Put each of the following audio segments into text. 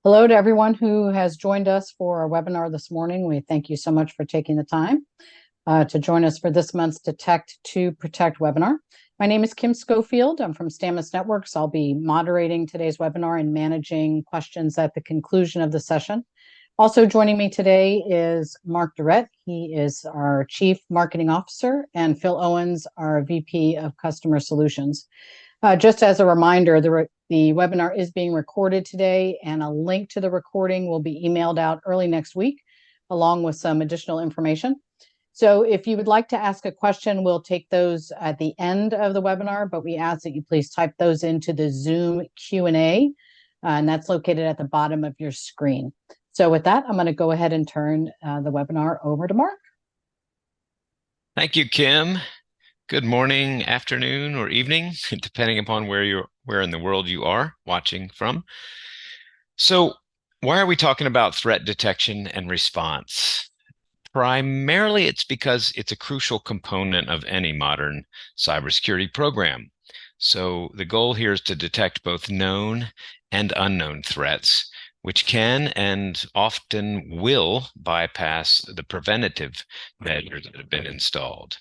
Hello to everyone who has joined us for our webinar this morning. We thank you so much for taking the time to join us for this month's Detect to Protect webinar. My name is Kim Schofield. I'm from Stamus Networks. I'll be moderating today's webinar and managing questions at the conclusion of the session. Also joining me today is Mark Durrett. He is our Chief Marketing Officer, and Phil Owens, our VP of Customer Solutions. Just as a reminder, the webinar is being recorded today, and a link to the recording will be emailed out early next week, along with some additional information. So if you would like to ask a question, we'll take those at the end of the webinar, but we ask that you please type those into the Zoom Q&A, and that's located at the bottom of your screen. So with that, I'm going to go ahead and turn the webinar over to Mark. Thank you, Kim. Good morning, afternoon, or evening, depending upon where in the world you are watching from. So, why are we talking about threat detection and response? Primarily, it's because it's a crucial component of any modern cybersecurity program. So, the goal here is to detect both known and unknown threats, which can and often will bypass the preventative measures that have been installed.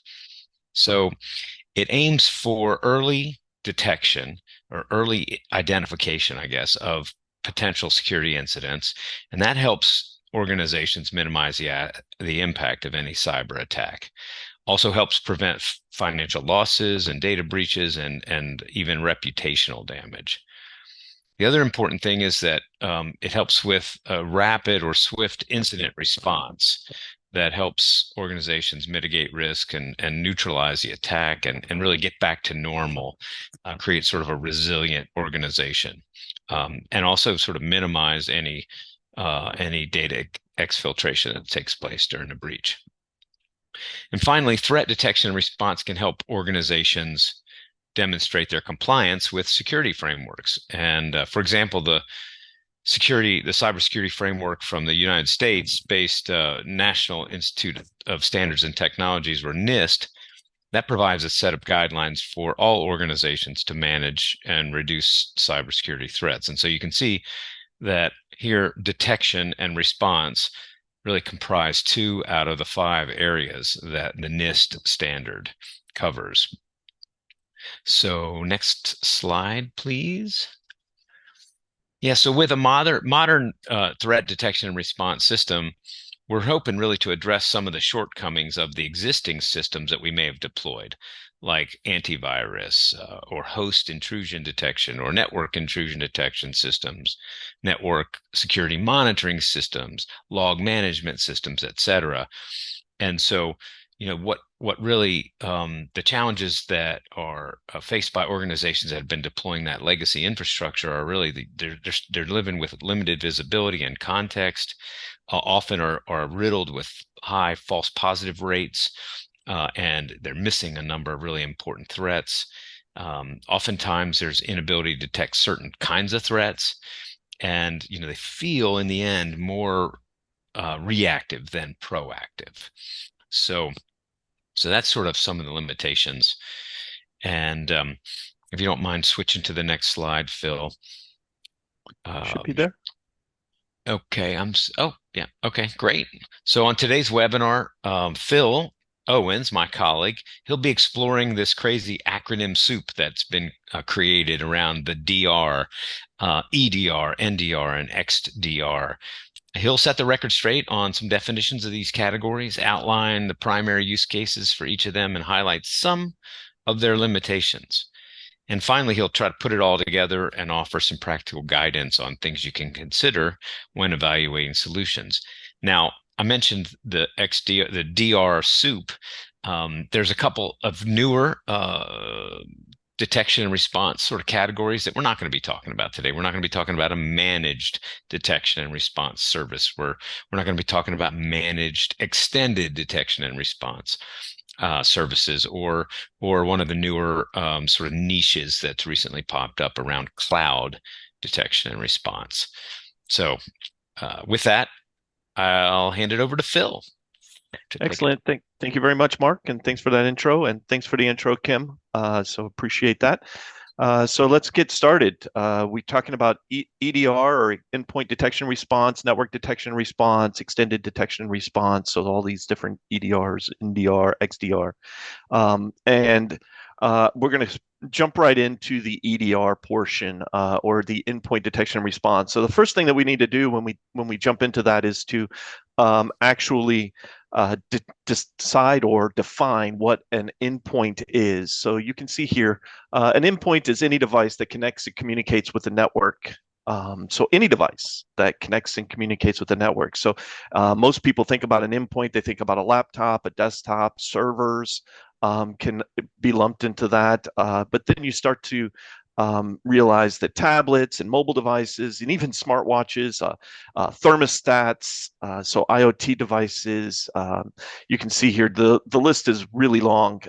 So it aims for early detection or early identification, I guess, of potential security incidents, and that helps organizations minimize the impact of any cyber attack. Also helps prevent financial losses and data breaches and even reputational damage. The other important thing is that it helps with a rapid or swift incident response that helps organizations mitigate risk and neutralize the attack and really get back to normal, create sort of a resilient organization, and also sort of minimize any data exfiltration that takes place during a breach. And finally, threat detection and response can help organizations demonstrate their compliance with security frameworks. And for example, the cybersecurity framework from the United States-based National Institute of Standards and Technologies, or NIST, that provides a set of guidelines for all organizations to manage and reduce cybersecurity threats. And so you can see that here, detection and response really comprise 2 out of the 5 areas that the NIST standard covers. So next slide, please. Yeah, so with a modern threat detection and response system, we're hoping really to address some of the shortcomings of the existing systems that we may have deployed, like antivirus or host intrusion detection or network intrusion detection systems, network security monitoring systems, log management systems, et cetera. And so, what really the challenges that are faced by organizations that have been deploying that legacy infrastructure are really they're living with limited visibility and context, often are riddled with high false positive rates, and they're missing a number of really important threats. Oftentimes there's inability to detect certain kinds of threats, and they feel in the end more reactive than proactive. So that's sort of some of the limitations. And if you don't mind switching to the next slide, Phil. Should be there. Okay, oh, yeah, okay, great. So on today's webinar, Phil Owens, my colleague, he'll be exploring this crazy acronym soup that's been created around the DR, EDR, NDR, and XDR. He'll set the record straight on some definitions of these categories, outline the primary use cases for each of them, and highlight some of their limitations. And finally, he'll try to put it all together and offer some practical guidance on things you can consider when evaluating solutions. Now, I mentioned the DR soup. There's a couple of newer detection and response sort of categories that we're not going to be talking about today. We're not going to be talking about a managed detection and response service. We're not going to be talking about managed extended detection and response services, or one of the newer sort of niches that's recently popped up around cloud detection and response. So with that, I'll hand it over to Phil. Excellent. Thank you very much, Mark, and thanks for that intro, and thanks for the intro, Kim. So appreciate that. So let's get started. We're talking about EDR, or endpoint detection response, network detection response, extended detection response. So all these different EDRs, NDR, XDR. And we're going to jump right into the EDR portion, or the endpoint detection response. So the first thing that we need to do when we jump into that is to actually decide or define what an endpoint is. So you can see here, an endpoint is any device that connects and communicates with the network. So any device that connects and communicates with the network. So most people think about an endpoint, they think about a laptop, a desktop, servers can be lumped into that. But then you start to realize that tablets and mobile devices and even smartwatches, thermostats, so IoT devices, you can see here the list is really long,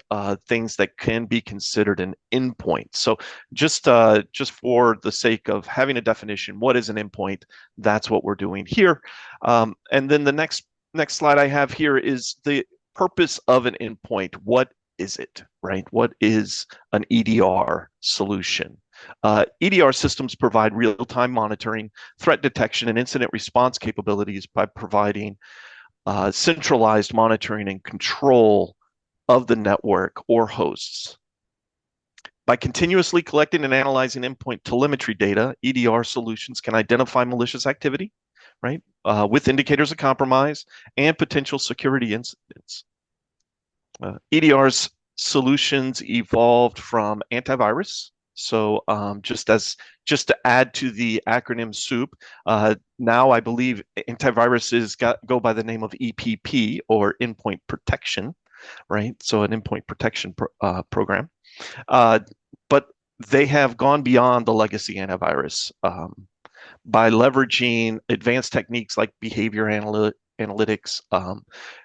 things that can be considered an endpoint. So just for the sake of having a definition, what is an endpoint? That's what we're doing here. And then the next slide I have here is the purpose of an endpoint. What is it, right? What is an EDR solution? EDR systems provide real-time monitoring, threat detection, and incident response capabilities by providing centralized monitoring and control of the network or hosts. By continuously collecting and analyzing endpoint telemetry data, EDR solutions can identify malicious activity, right, with indicators of compromise and potential security incidents. EDR's solutions evolved from antivirus. So just to add to the acronym soup, now I believe antiviruses go by the name of EPP, or endpoint protection, right? So an endpoint protection program. But they have gone beyond the legacy antivirus by leveraging advanced techniques like behavior analytics,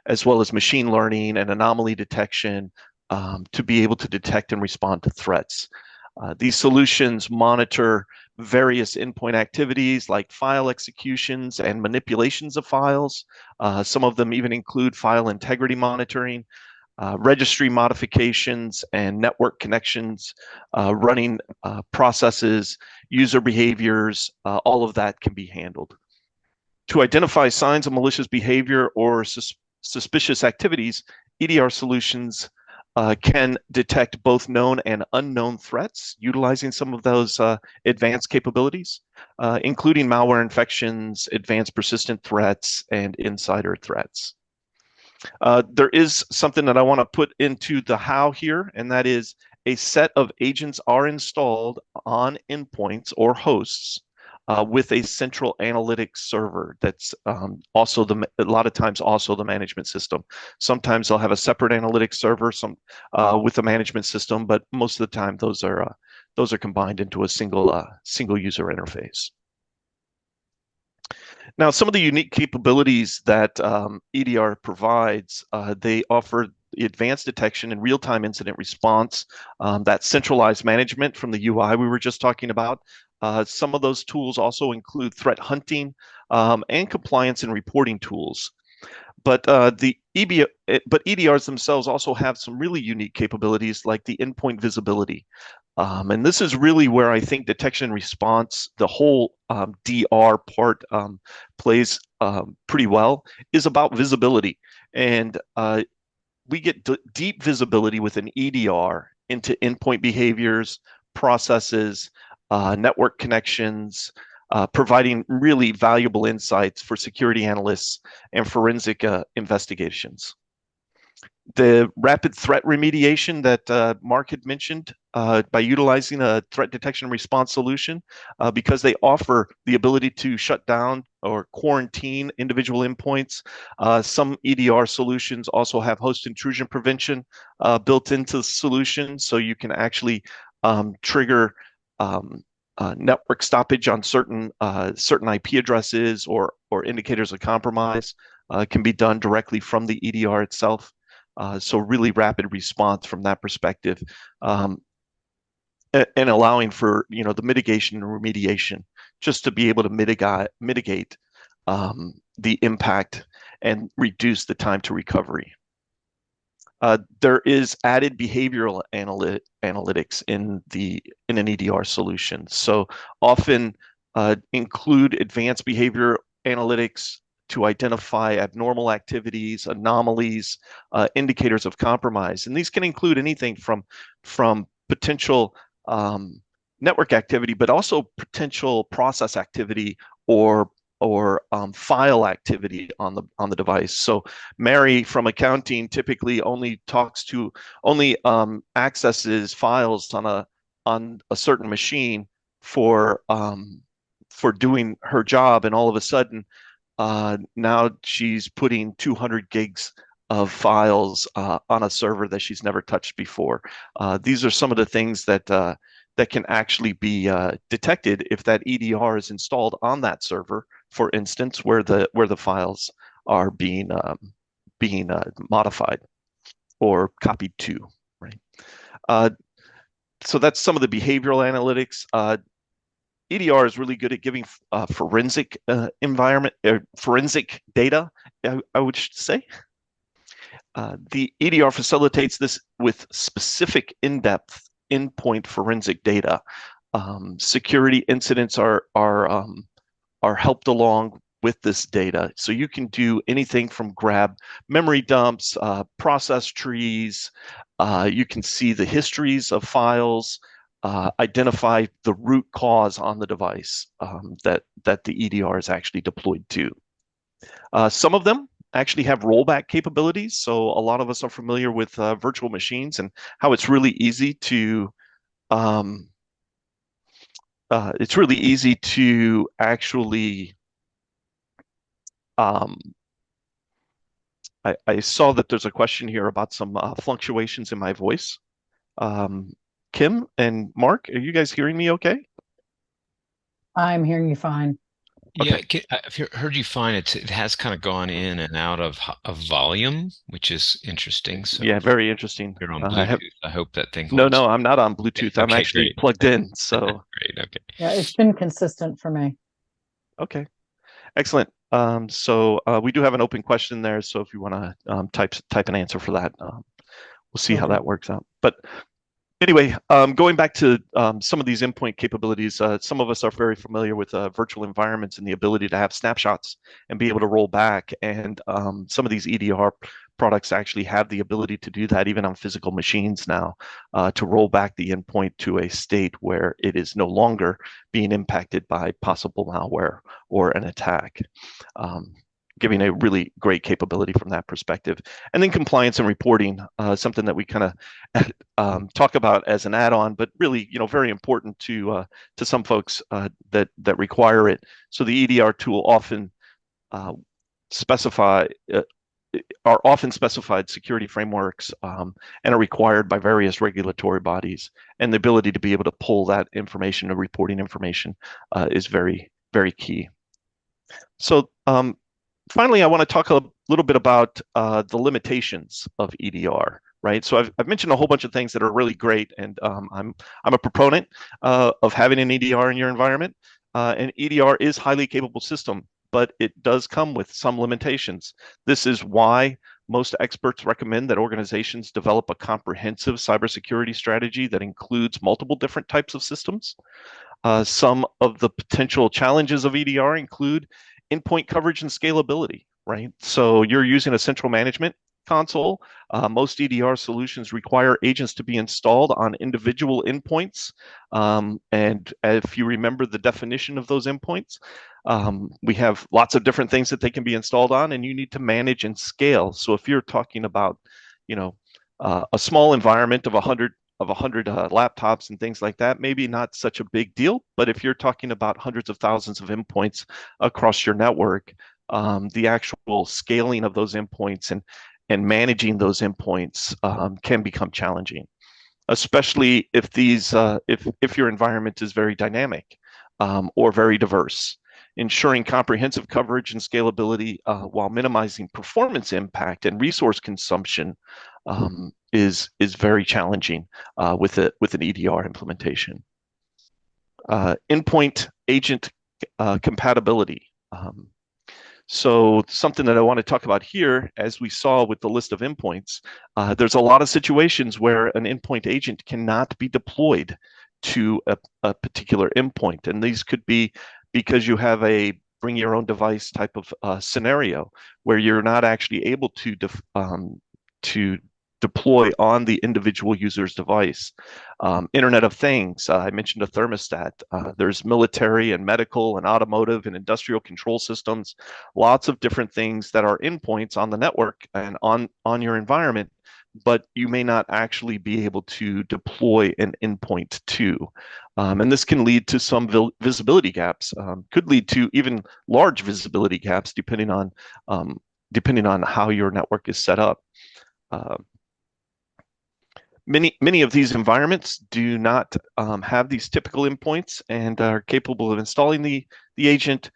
as well as machine learning and anomaly detection, to be able to detect and respond to threats. These solutions monitor various endpoint activities like file executions and manipulations of files. Some of them even include file integrity monitoring, registry modifications, and network connections, running processes, user behaviors. All of that can be handled. To identify signs of malicious behavior or suspicious activities, EDR solutions can detect both known and unknown threats, utilizing some of those advanced capabilities, including malware infections, advanced persistent threats, and insider threats. There is something that I want to put into the how here, and that is a set of agents are installed on endpoints or hosts with a central analytics server that's also a lot of times also the management system. Sometimes they'll have a separate analytics server, with a management system, but most of the time those are combined into a single user interface. Now, some of the unique capabilities that EDR provides, they offer advanced detection and real-time incident response, that centralized management from the UI we were just talking about. Some of those tools also include threat hunting and compliance and reporting tools. But EDRs themselves also have some really unique capabilities like the endpoint visibility. And this is really where I think detection and response, the whole DR part plays pretty well, is about visibility. And we get deep visibility with an EDR into endpoint behaviors, processes, network connections, providing really valuable insights for security analysts and forensic investigations. The rapid threat remediation that Mark had mentioned, by utilizing a threat detection and response solution, because they offer the ability to shut down or quarantine individual endpoints. Some EDR solutions also have host intrusion prevention built into the solution, so you can actually trigger network stoppage on certain IP addresses or indicators of compromise. Can be done directly from the EDR itself. So really rapid response from that perspective, and allowing for the mitigation and remediation, just to be able to mitigate the impact and reduce the time to recovery. There is added behavioral analytics in an EDR solution. So often include advanced behavior analytics to identify abnormal activities, anomalies, indicators of compromise. And these can include anything from potential network activity, but also potential process activity or file activity on the device. So Mary from accounting typically only accesses files on a certain machine for doing her job, and all of a sudden now she's putting 200 gigs of files on a server that she's never touched before. These are some of the things that can actually be detected if that EDR is installed on that server, for instance, where the files are being modified or copied to, right? So that's some of the behavioral analytics. EDR is really good at giving forensic forensic data, I would say. The EDR facilitates this with specific in-depth endpoint forensic data. Security incidents are helped along with this data. So you can do anything from grab memory dumps, process trees. You can see the histories of files, identify the root cause on the device that the EDR is actually deployed to. Some of them actually have rollback capabilities. So a lot of us are familiar with virtual machines and how it's really easy to actually I saw that there's a question here about some fluctuations in my voice. Kim and Mark, are you guys hearing me okay? I'm hearing you fine. Yeah, I've heard you fine. It has kind of gone in and out of volume, which is interesting. So yeah, very interesting. you're on Bluetooth. I hope that thing No, holds. no, I'm not on Bluetooth. I'm actually great. plugged in. So Great. Okay. Yeah, it's been consistent for me. Okay, excellent. So we do have an open question there. So if you want to type an answer for that, we'll see how that works out. But anyway, going back to some of these endpoint capabilities, some of us are very familiar with virtual environments and the ability to have snapshots and be able to roll back. And some of these EDR products actually have the ability to do that even on physical machines now, to roll back the endpoint to a state where it is no longer being impacted by possible malware or an attack. Giving a really great capability from that perspective. And then compliance and reporting, something that we kind of talk about as an add-on, but really, very important to some folks that require it. So the EDR tool often are often specified security frameworks and are required by various regulatory bodies. And the ability to be able to pull that information, or reporting information, is very, very key. So finally, I want to talk a little bit about the limitations of EDR, right? So I've mentioned a whole bunch of things that are really great, and I'm a proponent of having an EDR in your environment. An EDR is a highly capable system, but it does come with some limitations. This is why most experts recommend that organizations develop a comprehensive cybersecurity strategy that includes multiple different types of systems. Some of the potential challenges of EDR include endpoint coverage and scalability, right? So you're using a central management console. Most EDR solutions require agents to be installed on individual endpoints. And if you remember the definition of those endpoints, we have lots of different things that they can be installed on, and you need to manage and scale. So if you're talking about, a small environment of 100 laptops and things like that, maybe not such a big deal. But if you're talking about hundreds of thousands of endpoints across your network, the actual scaling of those endpoints and managing those endpoints can become challenging, especially if if your environment is very dynamic or very diverse. Ensuring comprehensive coverage and scalability while minimizing performance impact and resource consumption is very challenging with an EDR implementation. Endpoint agent compatibility. So something that I want to talk about here, as we saw with the list of endpoints, there's a lot of situations where an endpoint agent cannot be deployed to a particular endpoint. And these could be because you have a bring your own device type of scenario where you're not actually able to deploy on the individual user's device. Internet of Things, I mentioned a thermostat. There's military and medical and automotive and industrial control systems, lots of different things that are endpoints on the network and on your environment, but you may not actually be able to deploy an endpoint to. And this can lead to some visibility gaps, could lead to even large visibility gaps depending on how your network is set up. Many of these environments do not have these typical endpoints and are capable of installing the agent.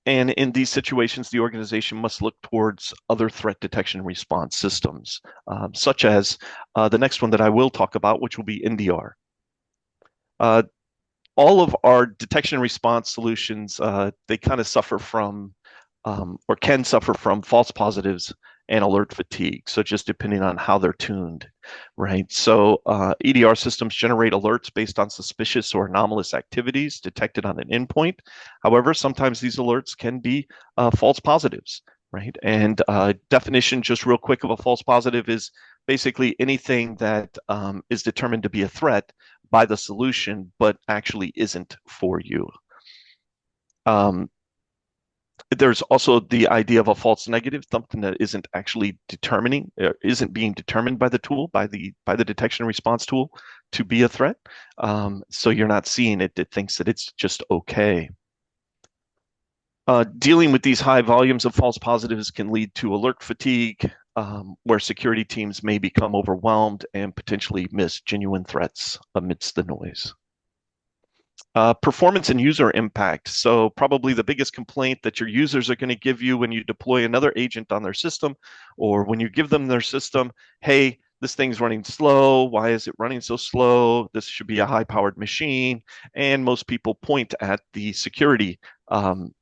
And in these situations, the organization must look towards other threat detection and response systems, such as the next one that I will talk about, which will be NDR. All of our detection and response solutions, they kind of suffer from or can suffer from false positives and alert fatigue. So just depending on how they're tuned, right? So EDR systems generate alerts based on suspicious or anomalous activities detected on an endpoint. However, sometimes these alerts can be false positives, right? And definition, just real quick, of a false positive is basically anything that is determined to be a threat by the solution, but actually isn't for you. There's also the idea of a false negative, something that isn't actually isn't being determined by the tool, by the detection and response tool to be a threat. So you're not seeing it, it thinks that it's just okay. Dealing with these high volumes of false positives can lead to alert fatigue, where security teams may become overwhelmed and potentially miss genuine threats amidst the noise. Performance and user impact. So probably the biggest complaint that your users are going to give you when you deploy another agent on their system, or when you give them their system, hey, this thing's running slow. Why is it running so slow? This should be a high-powered machine. And most people point at the security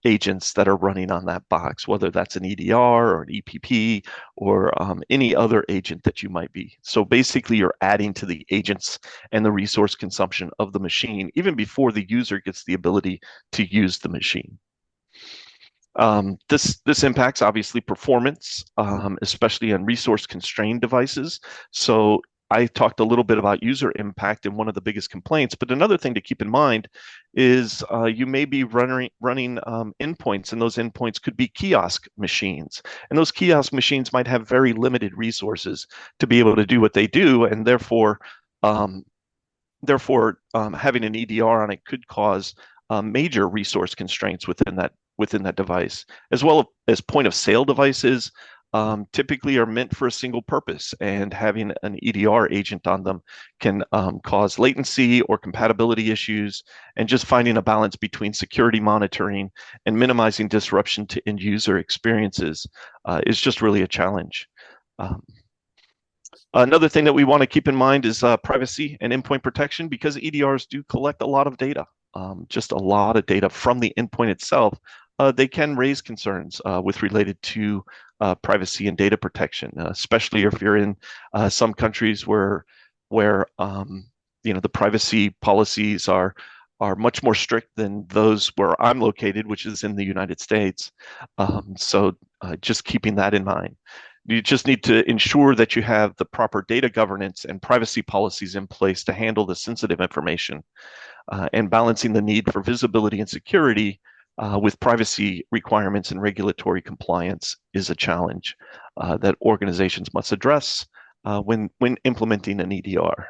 agents that are running on that box, whether that's an EDR or an EPP or any other agent that you might be. So basically, you're adding to the agents and the resource consumption of the machine, even before the user gets the ability to use the machine. This impacts obviously performance, especially on resource-constrained devices. So I talked a little bit about user impact and one of the biggest complaints, but another thing to keep in mind is you may be running endpoints, and those endpoints could be kiosk machines. And those kiosk machines might have very limited resources to be able to do what they do, and therefore having an EDR on it could cause major resource constraints within that device, as well as point of sale devices. Typically are meant for a single purpose, and having an EDR agent on them can cause latency or compatibility issues, and just finding a balance between security monitoring and minimizing disruption to end user experiences is just really a challenge. Another thing that we want to keep in mind is privacy and endpoint protection, because EDRs do collect a lot of data, just a lot of data from the endpoint itself. They can raise concerns related to privacy and data protection, especially if you're in some countries where the privacy policies are much more strict than those where I'm located, which is in the United States. So just keeping that in mind. You just need to ensure that you have the proper data governance and privacy policies in place to handle the sensitive information, and balancing the need for visibility and security with privacy requirements and regulatory compliance is a challenge that organizations must address when implementing an EDR.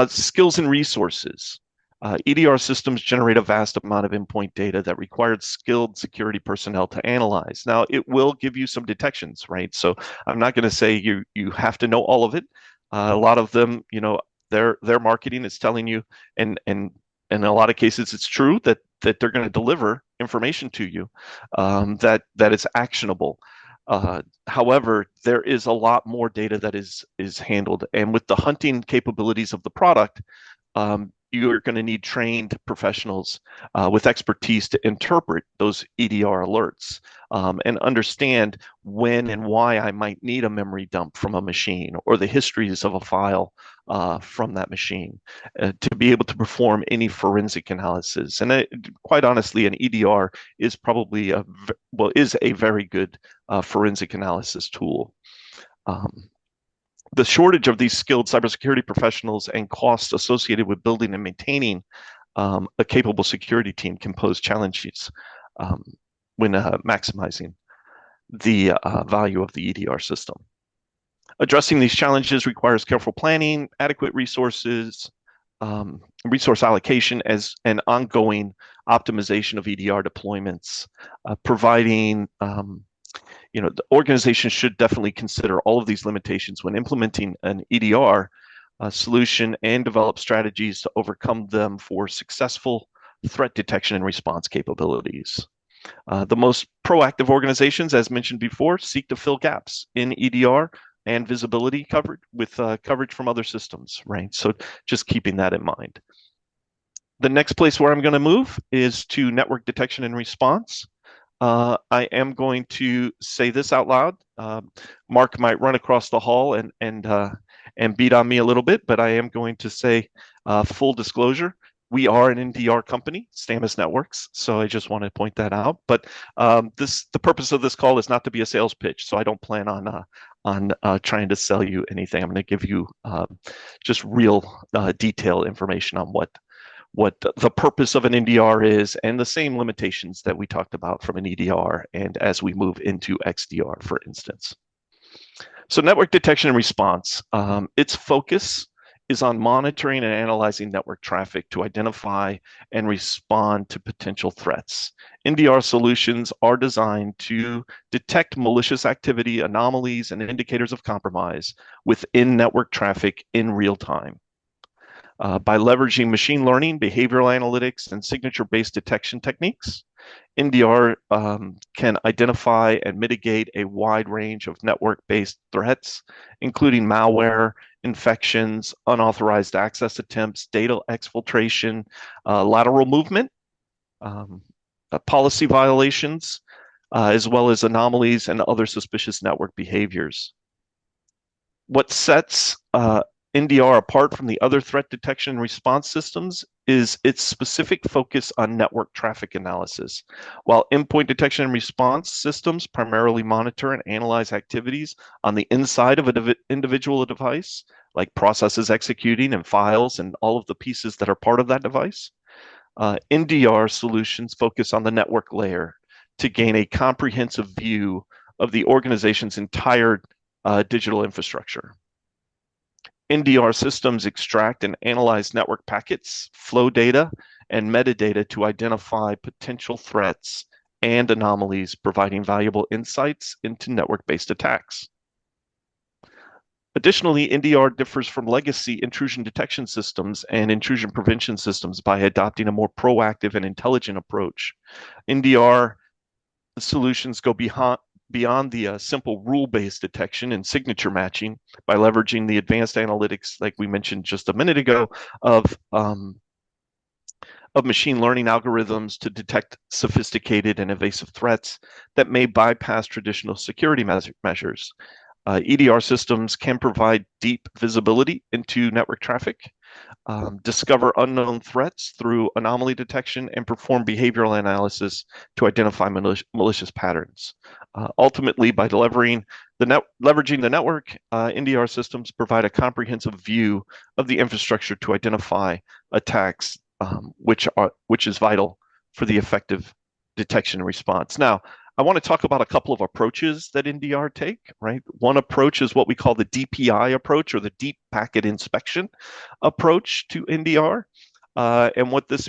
Skills and resources. EDR systems generate a vast amount of endpoint data that required skilled security personnel to analyze. Now, it will give you some detections, right? So I'm not going to say you have to know all of it. A lot of them, their marketing is telling you, and in a lot of cases, it's true that they're going to deliver information to you that is actionable. However, there is a lot more data that is handled, and with the hunting capabilities of the product, you're going to need trained professionals with expertise to interpret those EDR alerts and understand when and why I might need a memory dump from a machine or the histories of a file from that machine to be able to perform any forensic analysis. And quite honestly, an EDR is probably is a very good forensic analysis tool. The shortage of these skilled cybersecurity professionals and costs associated with building and maintaining a capable security team can pose challenges when maximizing the value of the EDR system. Addressing these challenges requires careful planning, adequate resources, resource allocation, as an ongoing optimization of EDR deployments, providing the organization should definitely consider all of these limitations when implementing an EDR solution and develop strategies to overcome them for successful threat detection and response capabilities. The most proactive organizations, as mentioned before, seek to fill gaps in EDR and visibility coverage with coverage from other systems, right? So just keeping that in mind. The next place where I'm going to move is to network detection and response. I am going to say this out loud. Mark might run across the hall and beat on me a little bit, but I am going to say full disclosure. We are an NDR company, Stamus Networks, so I just want to point that out. But the purpose of this call is not to be a sales pitch, so I don't plan on trying to sell you anything. I'm going to give you just real detailed information on what the purpose of an NDR is and the same limitations that we talked about from an EDR and as we move into XDR, for instance. So network detection and response, its focus is on monitoring and analyzing network traffic to identify and respond to potential threats. NDR solutions are designed to detect malicious activity, anomalies, and indicators of compromise within network traffic in real time. By leveraging machine learning, behavioral analytics, and signature-based detection techniques, NDR can identify and mitigate a wide range of network-based threats, including malware, infections, unauthorized access attempts, data exfiltration, lateral movement, policy violations, as well as anomalies and other suspicious network behaviors. What sets NDR apart from the other threat detection and response systems is its specific focus on network traffic analysis. While endpoint detection and response systems primarily monitor and analyze activities on the inside of an individual device, like processes executing and files and all of the pieces that are part of that device, NDR solutions focus on the network layer to gain a comprehensive view of the organization's entire digital infrastructure. NDR systems extract and analyze network packets, flow data, and metadata to identify potential threats and anomalies, providing valuable insights into network-based attacks. Additionally, NDR differs from legacy intrusion detection systems and intrusion prevention systems by adopting a more proactive and intelligent approach. NDR solutions go beyond the simple rule-based detection and signature matching by leveraging the advanced analytics, like we mentioned just a minute ago, of machine learning algorithms to detect sophisticated and evasive threats that may bypass traditional security measures. EDR systems can provide deep visibility into network traffic, discover unknown threats through anomaly detection, and perform behavioral analysis to identify malicious patterns. Ultimately, by leveraging the network, NDR systems provide a comprehensive view of the infrastructure to identify attacks, which is vital for the effective detection and response. Now, I want to talk about a couple of approaches that NDR take, right? One approach is what we call the DPI approach, or the deep packet inspection approach to NDR. And what this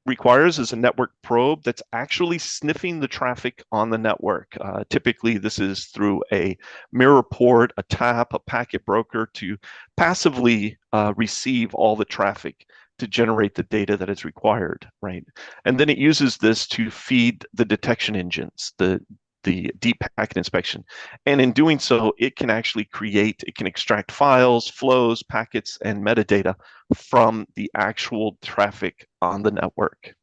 requires is a network probe that's actually sniffing the traffic on the network. Typically, this is through a mirror port, a tap, a packet broker to passively receive all the traffic to generate the data that is required, right? And then it uses this to feed the detection engines, the the deep packet inspection. And in doing so, it can extract files, flows, packets, and metadata from the actual traffic on the network.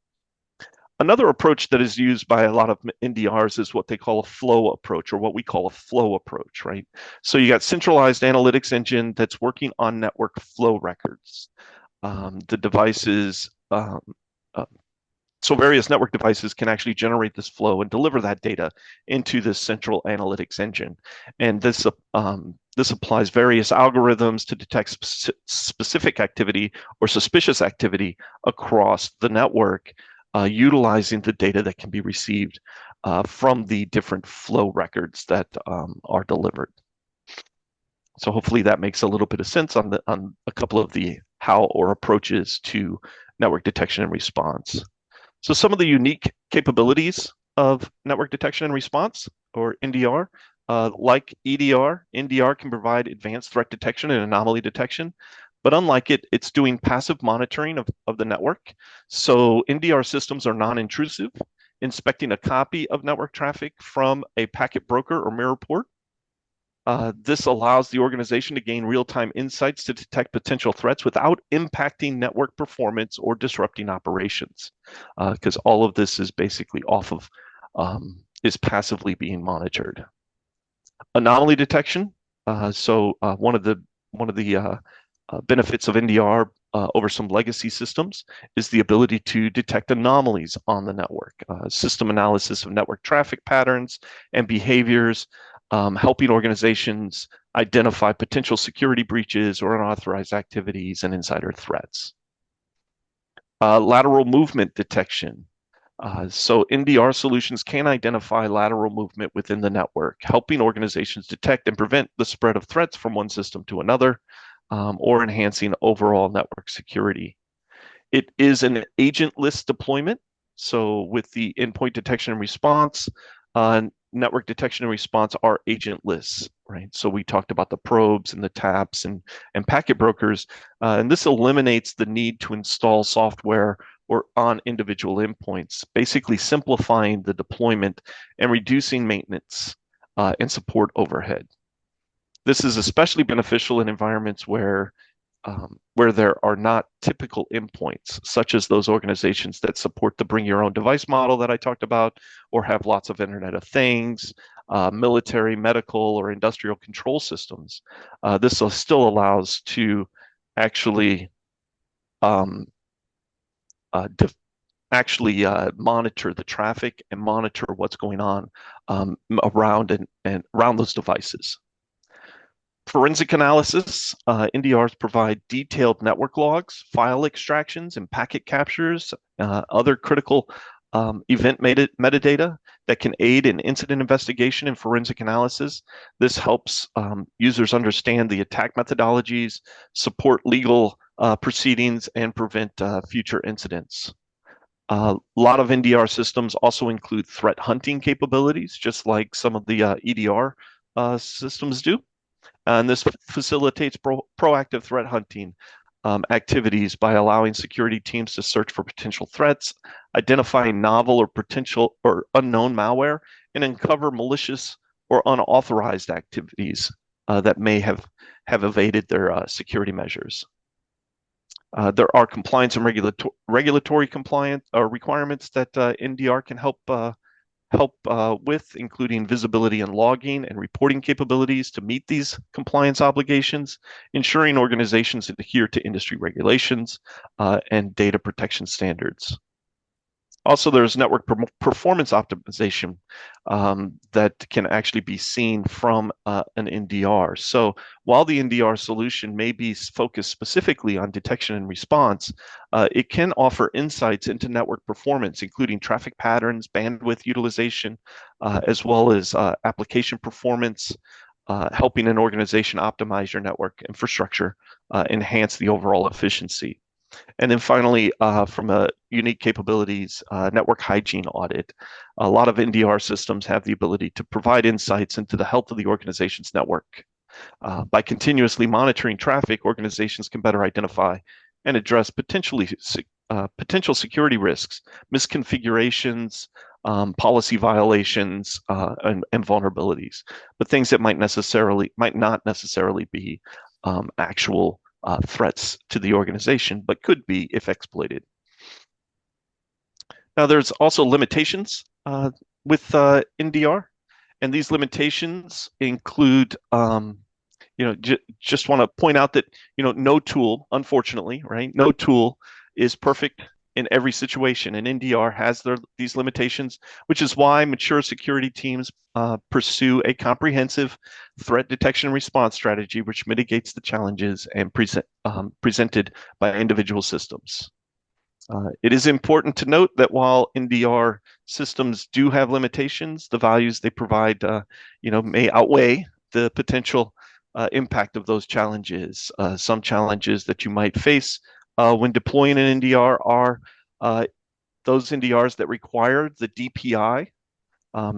Another approach that is used by a lot of NDRs is what they call a flow approach, or what we call a flow approach, right? So you got centralized analytics engine that's working on network flow records. The devices, so various network devices can actually generate this flow and deliver that data into this central analytics engine. And this applies various algorithms to detect specific activity or suspicious activity across the network, utilizing the data that can be received from the different flow records that are delivered. So hopefully that makes a little bit of sense on a couple of the how or approaches to network detection and response. So some of the unique capabilities of network detection and response, or NDR, like EDR, NDR can provide advanced threat detection and anomaly detection. But unlike it, it's doing passive monitoring of the network. So NDR systems are non-intrusive, inspecting a copy of network traffic from a packet broker or mirror port. This allows the organization to gain real-time insights to detect potential threats without impacting network performance or disrupting operations, because all of this is basically is passively being monitored. Anomaly detection. One of the benefits of NDR over some legacy systems is the ability to detect anomalies on the network. System analysis of network traffic patterns and behaviors, helping organizations identify potential security breaches or unauthorized activities and insider threats. Lateral movement detection. So NDR solutions can identify lateral movement within the network, helping organizations detect and prevent the spread of threats from one system to another, or enhancing overall network security. It is an agentless deployment. So with the endpoint detection and response, network detection and response are agentless, right? So we talked about the probes and the taps and packet brokers, and this eliminates the need to install software or on individual endpoints, basically simplifying the deployment and reducing maintenance and support overhead. This is especially beneficial in environments where there are not typical endpoints, such as those organizations that support the bring your own device model that I talked about, or have lots of Internet of Things, military, medical, or industrial control systems. This still allows to actually monitor the traffic and monitor what's going on around and around those devices. Forensic analysis. NDRs provide detailed network logs, file extractions, and packet captures, other critical event metadata that can aid in incident investigation and forensic analysis. This helps users understand the attack methodologies, support legal proceedings, and prevent future incidents. A lot of NDR systems also include threat hunting capabilities, just like some of the EDR systems do. And this facilitates proactive threat hunting activities by allowing security teams to search for potential threats, identifying novel or potential or unknown malware, and uncover malicious or unauthorized activities that may have evaded their security measures. There are compliance and regulatory compliance requirements that NDR can help with, including visibility and logging and reporting capabilities to meet these compliance obligations, ensuring organizations adhere to industry regulations and data protection standards. Also, there's network performance optimization that can actually be seen from an NDR. So while the NDR solution may be focused specifically on detection and response, it can offer insights into network performance, including traffic patterns, bandwidth utilization, as well as application performance, helping an organization optimize your network infrastructure, enhance the overall efficiency. And then finally, from a unique capabilities, network hygiene audit. A lot of NDR systems have the ability to provide insights into the health of the organization's network. By continuously monitoring traffic, organizations can better identify and address potential security risks, misconfigurations, policy violations, and vulnerabilities, but things that might not necessarily be actual threats to the organization, but could be if exploited. Now, there's also limitations with NDR, and these limitations include, just want to point out that, no tool, unfortunately, right? No tool is perfect in every situation, and NDR has these limitations, which is why mature security teams pursue a comprehensive threat detection and response strategy, which mitigates the challenges and presented by individual systems. It is important to note that while NDR systems do have limitations, the values they provide, may outweigh the potential impact of those challenges. Some challenges that you might face when deploying an NDR are those NDRs that require the DPI,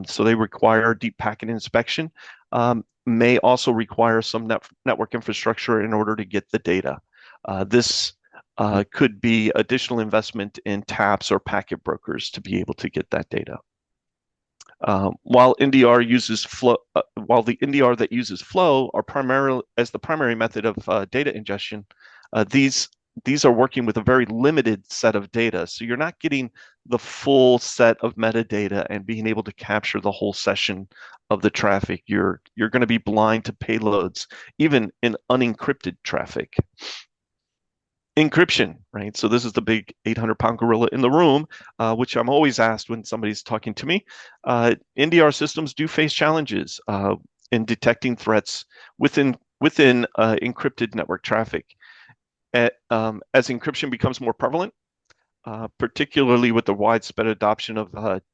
so they require deep packet inspection, may also require some network infrastructure in order to get the data. This could be additional investment in taps or packet brokers to be able to get that data. While the NDR that uses flow are primarily as the primary method of data ingestion, these are working with a very limited set of data. So you're not getting the full set of metadata and being able to capture the whole session of the traffic. You're going to be blind to payloads, even in unencrypted traffic. Encryption, right? So this is the big 800-pound gorilla in the room, which I'm always asked when somebody's talking to me. NDR systems do face challenges in detecting threats within encrypted network traffic. As encryption becomes more prevalent, particularly with the widespread adoption of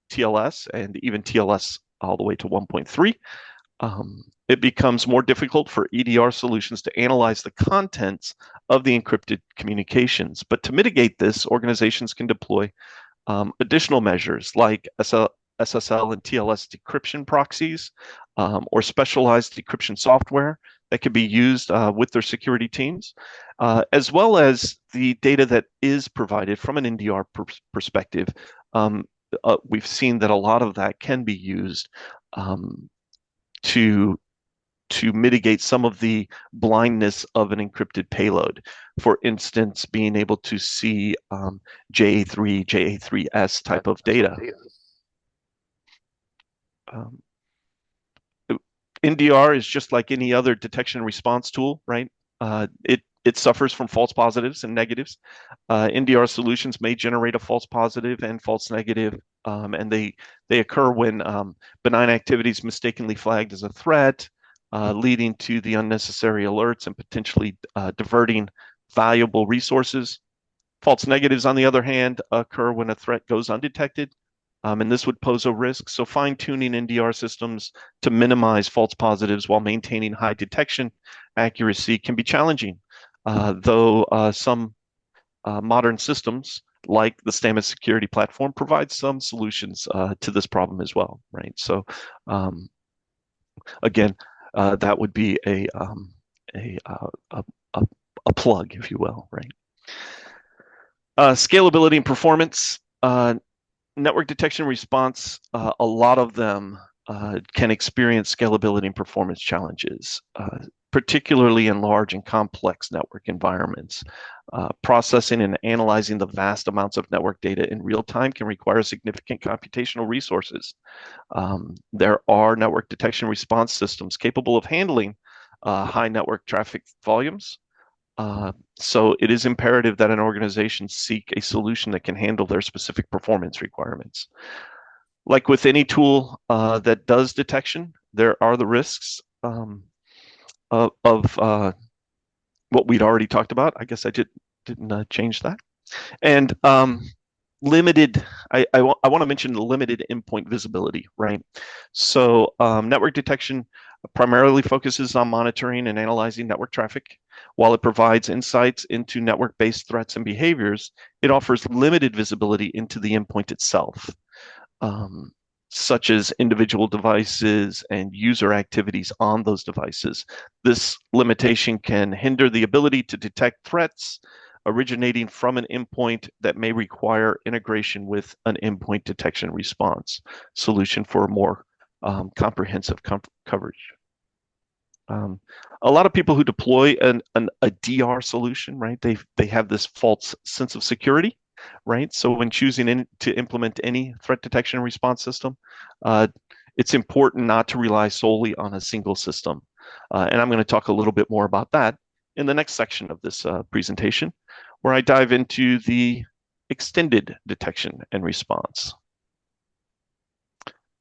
TLS and even TLS all the way to 1.3, it becomes more difficult for EDR solutions to analyze the contents of the encrypted communications. But to mitigate this, organizations can deploy additional measures like SSL and TLS decryption proxies, or specialized decryption software that can be used with their security teams, as well as the data that is provided from an NDR perspective. We've seen that a lot of that can be used to mitigate some of the blindness of an encrypted payload. For instance, being able to see JA3, JA3S type of data. NDR is just like any other detection and response tool, right? It suffers from false positives and negatives. NDR solutions may generate a false positive and false negative, and they occur when benign activities mistakenly flagged as a threat, leading to the unnecessary alerts and potentially diverting valuable resources. False negatives, on the other hand, occur when a threat goes undetected, and this would pose a risk. So fine-tuning NDR systems to minimize false positives while maintaining high detection accuracy can be challenging, though some modern systems like the Stamus security platform provide some solutions to this problem as well, right? So again, that would be a plug, if you will, right? Scalability and performance. Network detection response, a lot of them can experience scalability and performance challenges, particularly in large and complex network environments. Processing and analyzing the vast amounts of network data in real time can require significant computational resources. There are network detection response systems capable of handling high network traffic volumes. So it is imperative that an organization seek a solution that can handle their specific performance requirements. Like with any tool that does detection, there are the risks of what we'd already talked about. I guess I didn't change that. And limited, I want to mention the limited endpoint visibility, right? So network detection primarily focuses on monitoring and analyzing network traffic. While it provides insights into network-based threats and behaviors, it offers limited visibility into the endpoint itself, such as individual devices and user activities on those devices. This limitation can hinder the ability to detect threats originating from an endpoint that may require integration with an endpoint detection response solution for a more comprehensive coverage. A lot of people who deploy a DR solution, right? They have this false sense of security, right? So when choosing to implement any threat detection and response system, it's important not to rely solely on a single system. And I'm going to talk a little bit more about that in the next section of this presentation, where I dive into the extended detection and response.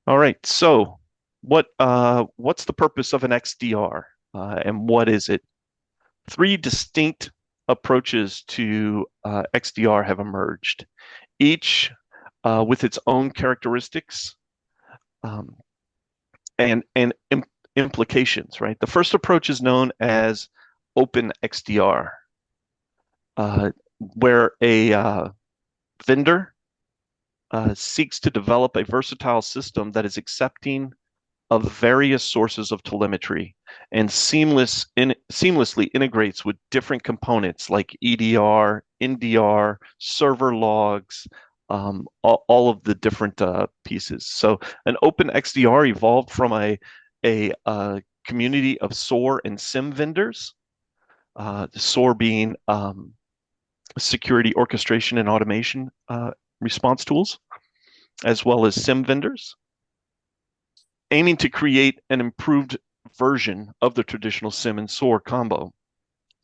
All right, so what's the purpose of an XDR and what is it? Three distinct approaches to XDR have emerged, each with its own characteristics and implications, right? The first approach is known as open XDR, where a vendor seeks to develop a versatile system that is accepting of various sources of telemetry and seamlessly integrates with different components like EDR, NDR, server logs, all of the different pieces. So an open XDR evolved from a community of SOAR and SIM vendors, SOAR being security orchestration and automation response tools, as well as SIM vendors, aiming to create an improved version of the traditional SIM and SOAR combo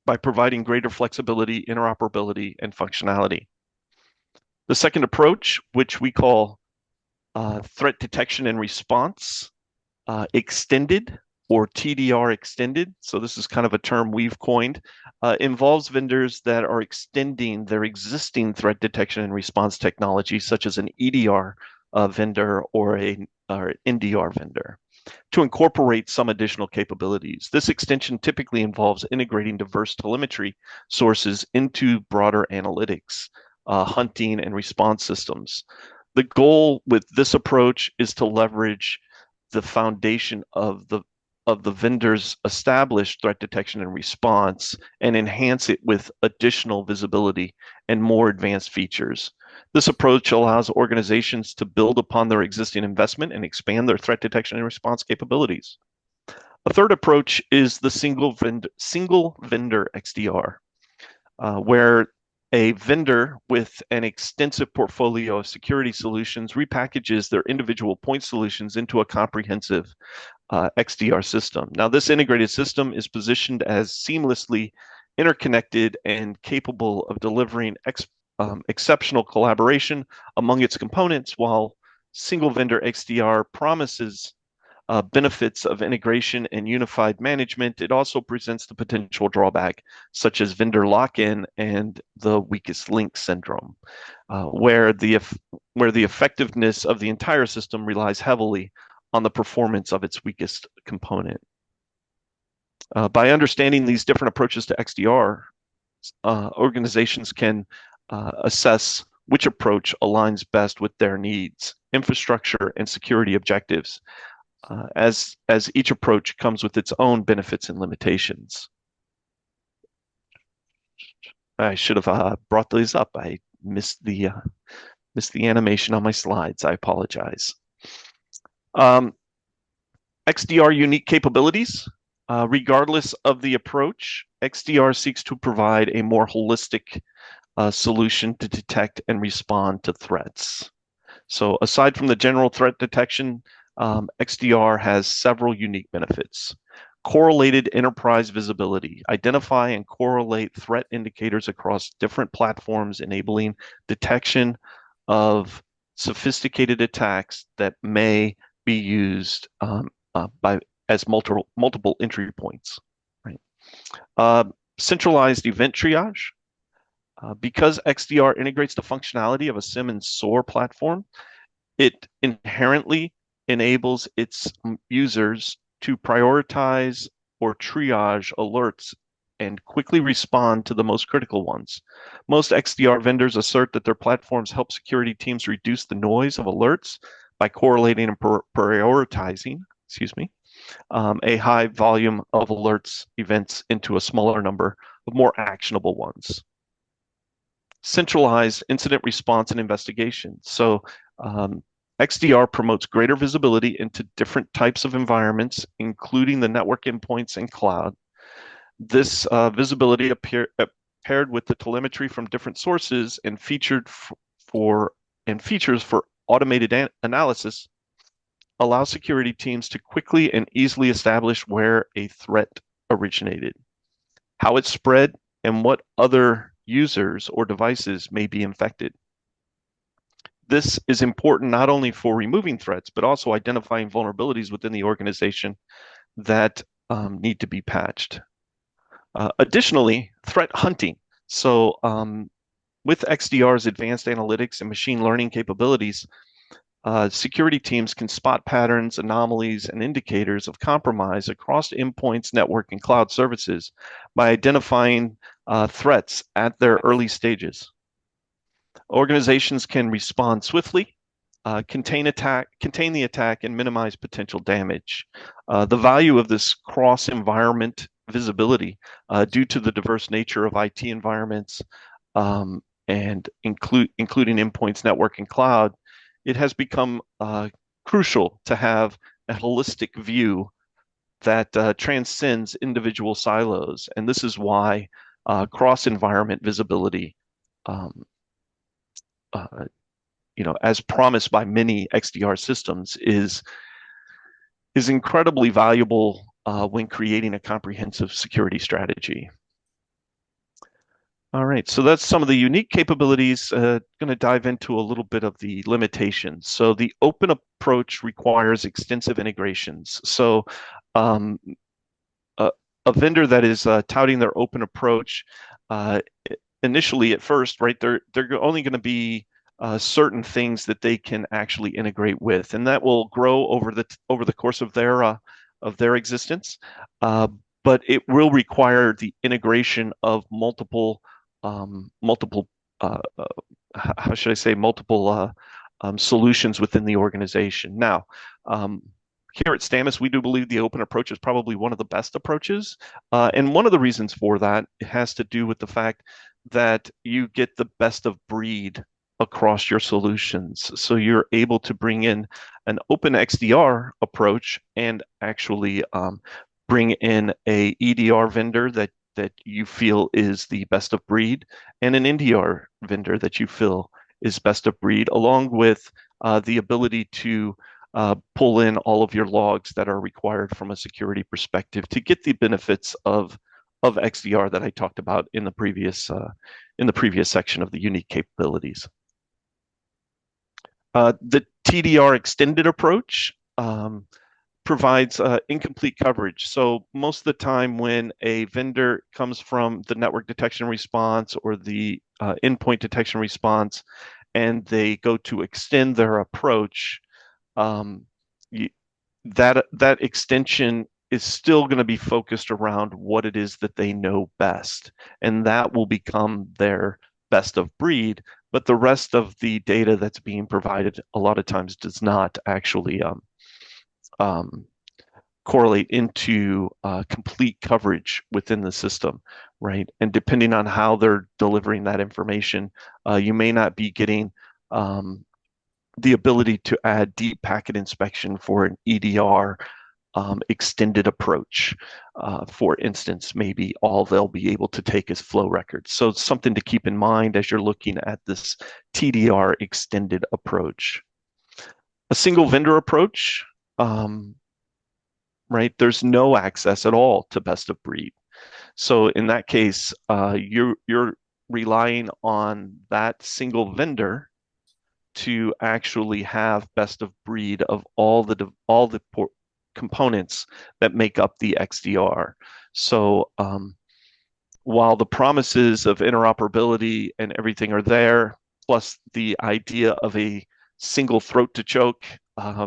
by providing greater flexibility, interoperability, and functionality. The second approach, which we call threat detection and response extended, or TDR extended, so this is kind of a term we've coined, involves vendors that are extending their existing threat detection and response technology, such as an EDR vendor or an NDR vendor, to incorporate some additional capabilities. This extension typically involves integrating diverse telemetry sources into broader analytics, hunting, and response systems. The goal with this approach is to leverage the foundation of the vendor's established threat detection and response and enhance it with additional visibility and more advanced features. This approach allows organizations to build upon their existing investment and expand their threat detection and response capabilities. A third approach is the single vendor XDR, where a vendor with an extensive portfolio of security solutions repackages their individual point solutions into a comprehensive XDR system. Now, this integrated system is positioned as seamlessly interconnected and capable of delivering exceptional collaboration among its components, while single vendor XDR promises benefits of integration and unified management. It also presents the potential drawback, such as vendor lock-in and the weakest link syndrome, where the effectiveness of the entire system relies heavily on the performance of its weakest component. By understanding these different approaches to XDR, organizations can assess which approach aligns best with their needs, infrastructure, and security objectives, as each approach comes with its own benefits and limitations. I should have brought these up. I missed the animation on my slides. I apologize. XDR unique capabilities. Regardless of the approach, XDR seeks to provide a more holistic solution to detect and respond to threats. So aside from the general threat detection, XDR has several unique benefits. Correlated enterprise visibility. Identify and correlate threat indicators across different platforms, enabling detection of sophisticated attacks that may be used as multiple entry points. Right? Centralized event triage. Because XDR integrates the functionality of a SIM and SOAR platform, it inherently enables its users to prioritize or triage alerts and quickly respond to the most critical ones. Most XDR vendors assert that their platforms help security teams reduce the noise of alerts by correlating and prioritizing, a high volume of alerts events into a smaller number of more actionable ones. centralized incident response and investigation. So XDR promotes greater visibility into different types of environments, including the network endpoints and cloud. This visibility paired with the telemetry from different sources and features for automated analysis allow security teams to quickly and easily establish where a threat originated, how it spread, and what other users or devices may be infected. This is important not only for removing threats, but also identifying vulnerabilities within the organization that need to be patched. Additionally, threat hunting. So with XDR's advanced analytics and machine learning capabilities, security teams can spot patterns, anomalies, and indicators of compromise across endpoints, network, and cloud services by identifying threats at their early stages. Organizations can respond swiftly, contain the attack, and minimize potential damage. The value of this cross-environment visibility, due to the diverse nature of IT environments, and including endpoints, network, and cloud, it has become crucial to have a holistic view that transcends individual silos. And this is why cross-environment visibility, as promised by many XDR systems, is incredibly valuable when creating a comprehensive security strategy. All right, so that's some of the unique capabilities. Going to dive into a little bit of the limitations. So the open approach requires extensive integrations. So a vendor that is touting their open approach, initially at first, right, they're only going to be certain things that they can actually integrate with, and that will grow over the course of their existence. But it will require the integration of multiple solutions within the organization. Now, here at Stamus, we do believe the open approach is probably one of the best approaches. And one of the reasons for that has to do with the fact that you get the best of breed across your solutions. So you're able to bring in an open XDR approach and actually bring in a EDR vendor that you feel is the best of breed, and an NDR vendor that you feel is best of breed, along with the ability to pull in all of your logs that are required from a security perspective to get the benefits of XDR that I talked about in the previous section of the unique capabilities. The TDR extended approach provides incomplete coverage. So most of the time when a vendor comes from the network detection response or the endpoint detection response, and they go to extend their approach, that extension is still going to be focused around what it is that they know best, and that will become their best of breed. But the rest of the data that's being provided a lot of times does not actually correlate into complete coverage within the system, right? And depending on how they're delivering that information, you may not be getting the ability to add deep packet inspection for an EDR extended approach. For instance, maybe all they'll be able to take is flow records. So it's something to keep in mind as you're looking at this TDR extended approach. A single vendor approach, right? There's no access at all to best of breed. So in that case, you're relying on that single vendor to actually have best of breed of all the components that make up the XDR. So while the promises of interoperability and everything are there, plus the idea of a single throat to choke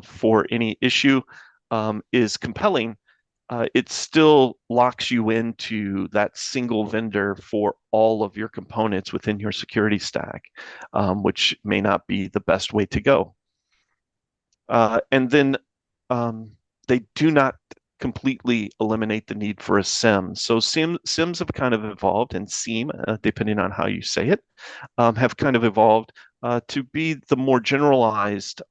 for any issue is compelling, it still locks you into that single vendor for all of your components within your security stack, which may not be the best way to go. And then they do not completely eliminate the need for a SIM. So SIMs have kind of evolved, and SIEM, depending on how you say it, have kind of evolved to be the more generalized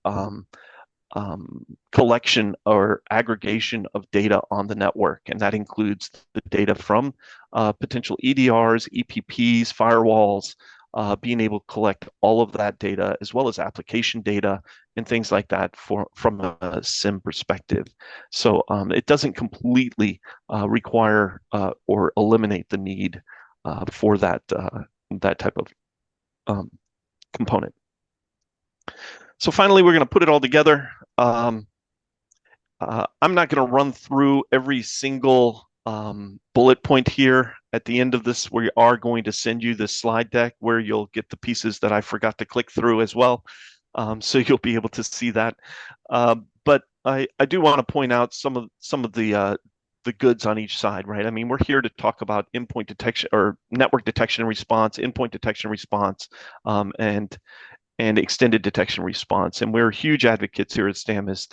collection or aggregation of data on the network. And that includes the data from potential EDRs, EPPs, firewalls, being able to collect all of that data, as well as application data and things like that from a SIM perspective. So it doesn't completely require or eliminate the need for that type of component. So finally, we're going to put it all together. I'm not going to run through every single bullet point here. At the end of this, we are going to send you this slide deck where you'll get the pieces that I forgot to click through as well. So you'll be able to see that. But I do want to point out some of the goods on each side, right? I mean, we're here to talk about endpoint detection or network detection and response, endpoint detection response, and extended detection response. And we're huge advocates here at Stamus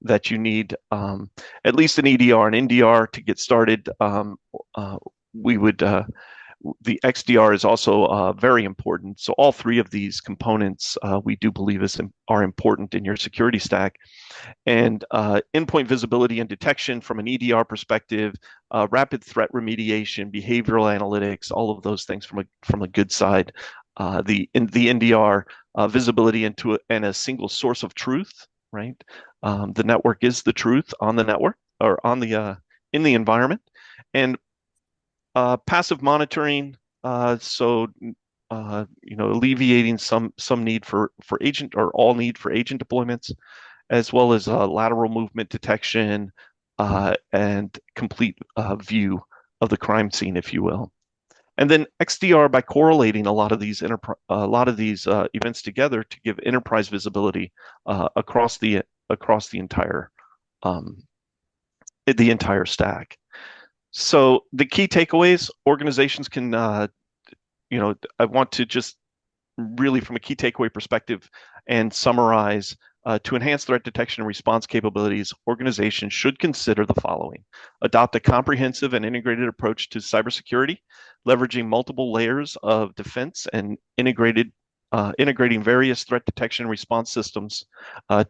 that you need at least an EDR and NDR to get started. The XDR is also very important. So all three of these components we do believe are important in your security stack. And endpoint visibility and detection from an EDR perspective, rapid threat remediation, behavioral analytics, all of those things from a good side. The NDR visibility into and a single source of truth, right? The network is the truth on the network or on the in the environment, and passive monitoring. Alleviating some need for agent or all need for agent deployments, as well as lateral movement detection and complete view of the crime scene, if you will. And then XDR by correlating a lot of these events together to give enterprise visibility across the entire stack. So the key takeaways: organizations can, I want to just really from a key takeaway perspective and summarize. To enhance threat detection and response capabilities, organizations should consider the following: adopt a comprehensive and integrated approach to cybersecurity, leveraging multiple layers of defense and integrating various threat detection and response systems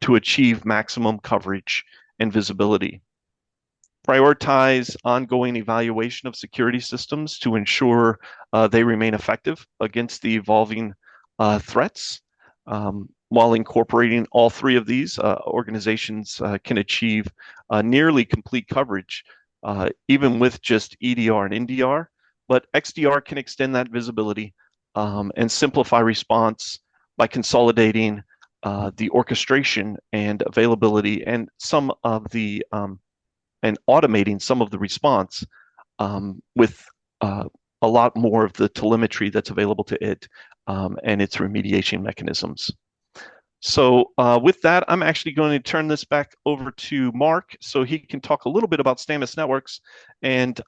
to achieve maximum coverage and visibility. Prioritize ongoing evaluation of security systems to ensure they remain effective against the evolving threats. While incorporating all three of these, organizations can achieve nearly complete coverage, even with just EDR and NDR. But XDR can extend that visibility and simplify response by consolidating the orchestration and availability and and automating some of the response with a lot more of the telemetry that's available to it and its remediation mechanisms. So with that, I'm actually going to turn this back over to Mark so he can talk a little bit about Stamus Networks, and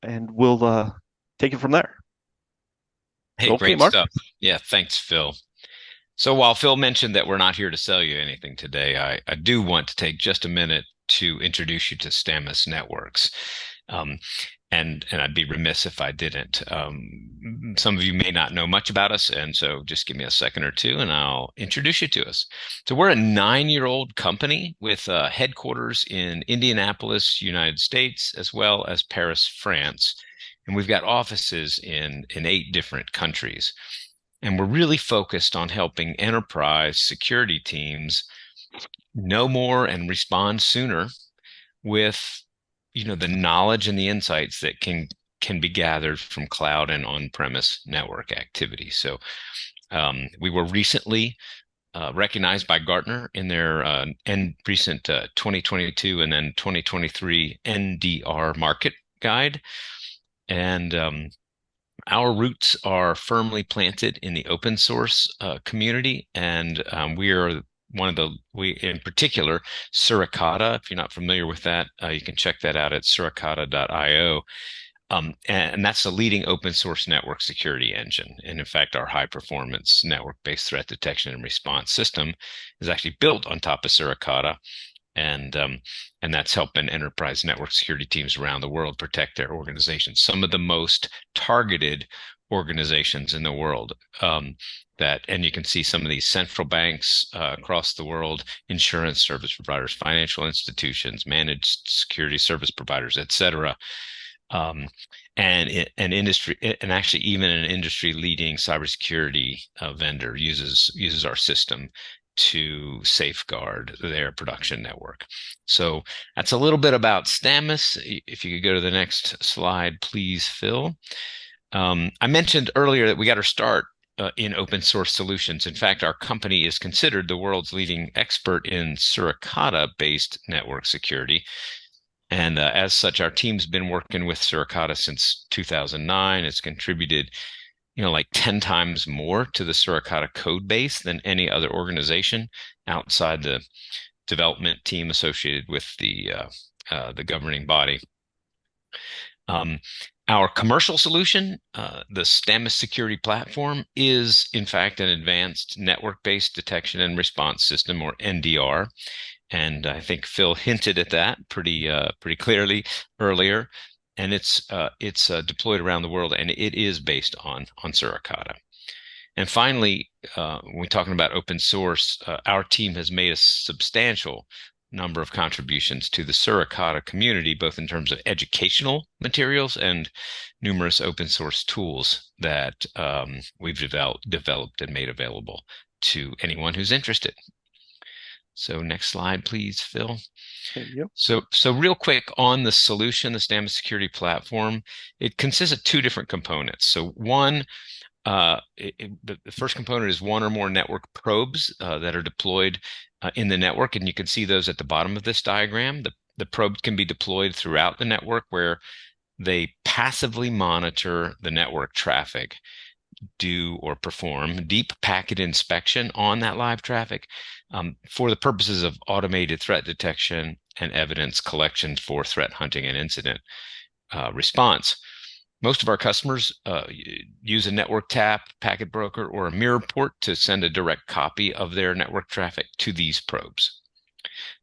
we'll take it from there. Hey, okay, great Mark. stuff. Yeah, thanks, Phil. So while Phil mentioned that we're not here to sell you anything today, I do want to take just a minute to introduce you to Stamus Networks. And I'd be remiss if I didn't. Some of you may not know much about us, and so just give me a second or two and I'll introduce you to us. So we're a 9-year-old company with headquarters in Indianapolis, United States, as well as Paris, France. And we've got offices in 8 different countries. And we're really focused on helping enterprise security teams know more and respond sooner with the knowledge and the insights that can be gathered from cloud and on-premise network activity. So we were recently recognized by Gartner in their recent 2022 and then 2023 NDR market guide. And our roots are firmly planted in the open source community, and we are in particular, Suricata. If you're not familiar with that, you can check that out at suricata.io. And that's the leading open source network security engine. And in fact, our high performance network based threat detection and response system is actually built on top of Suricata. And that's helping enterprise network security teams around the world protect their organizations. Some of the most targeted organizations in the world. And you can see some of these central banks across the world, insurance service providers, financial institutions, managed security service providers, et cetera. And industry, and actually even an industry-leading cybersecurity vendor uses our system to safeguard their production network. So that's a little bit about Stamus. If you could go to the next slide, please, Phil. I mentioned earlier that we got our start in open source solutions. In fact, our company is considered the world's leading expert in Suricata-based network security. And as such, our team's been working with Suricata since 2009. It's contributed, like 10 times more to the Suricata code base than any other organization outside the development team associated with the governing body. Our commercial solution, the Stamus security platform, is in fact an advanced network-based detection and response system, or NDR. And I think Phil hinted at that pretty clearly earlier. And it's deployed around the world, and it is based on Suricata. And finally, when we're talking about open source, our team has made a substantial number of contributions to the Suricata community, both in terms of educational materials and numerous open source tools that we've developed and made available to anyone who's interested. So next slide, please, Phil. Yep. So real quick on the solution, the Stamus security platform, it consists of two different components. So one, the first component is one or more network probes that are deployed in the network, and you can see those at the bottom of this diagram. The probes can be deployed throughout the network, where they passively monitor the network traffic, do or perform deep packet inspection on that live traffic for the purposes of automated threat detection and evidence collection for threat hunting and incident response. Most of our customers use a network tap, packet broker, or a mirror port to send a direct copy of their network traffic to these probes.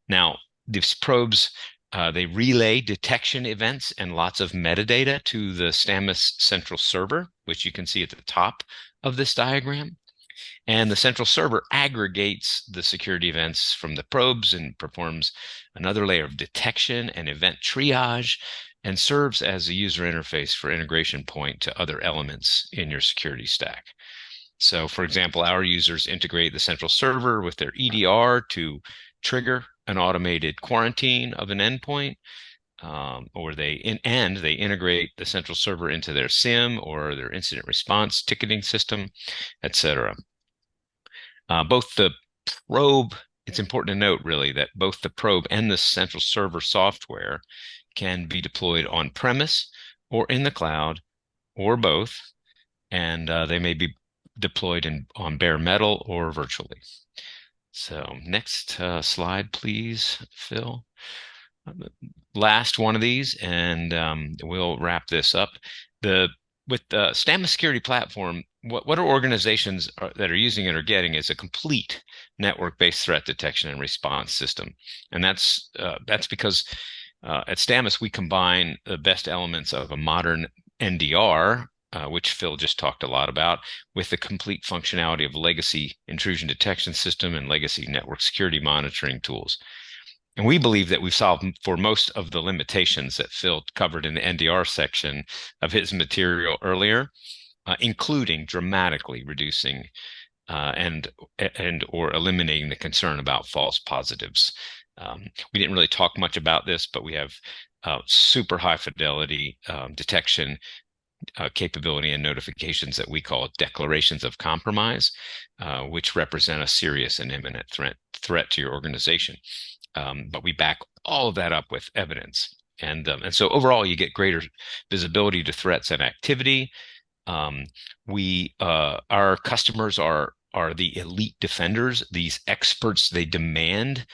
Now, these probes, they relay detection events and lots of metadata to the Stamus central server, which you can see at the top of this diagram. And the central server aggregates the security events from the probes and performs another layer of detection and event triage, and serves as a user interface for integration point to other elements in your security stack. So, for example, our users integrate the central server with their EDR to trigger an automated quarantine of an endpoint, or they integrate the central server into their SIEM or their incident response ticketing system, etc. Both the probe, it's important to note really that both the probe and the central server software can be deployed on premise or in the cloud, or both, and they may be deployed on bare metal or virtually. So next slide, please, Phil. Last one of these, and we'll wrap this up. With the Stamus security platform, what our organizations that are using it are getting is a complete network-based threat detection and response system, and that's because at Stamus we combine the best elements of a modern NDR, which Phil just talked a lot about, with the complete functionality of legacy intrusion detection system and legacy network security monitoring tools. And we believe that we've solved for most of the limitations that Phil covered in the NDR section of his material earlier, including dramatically reducing and or eliminating the concern about false positives. We didn't really talk much about this, but we have super high fidelity detection capability and notifications that we call declarations of compromise, which represent a serious and imminent threat to your organization. But we back all of that up with evidence. And so overall, you get greater visibility to threats and activity. Our customers are the elite defenders, these experts. They demand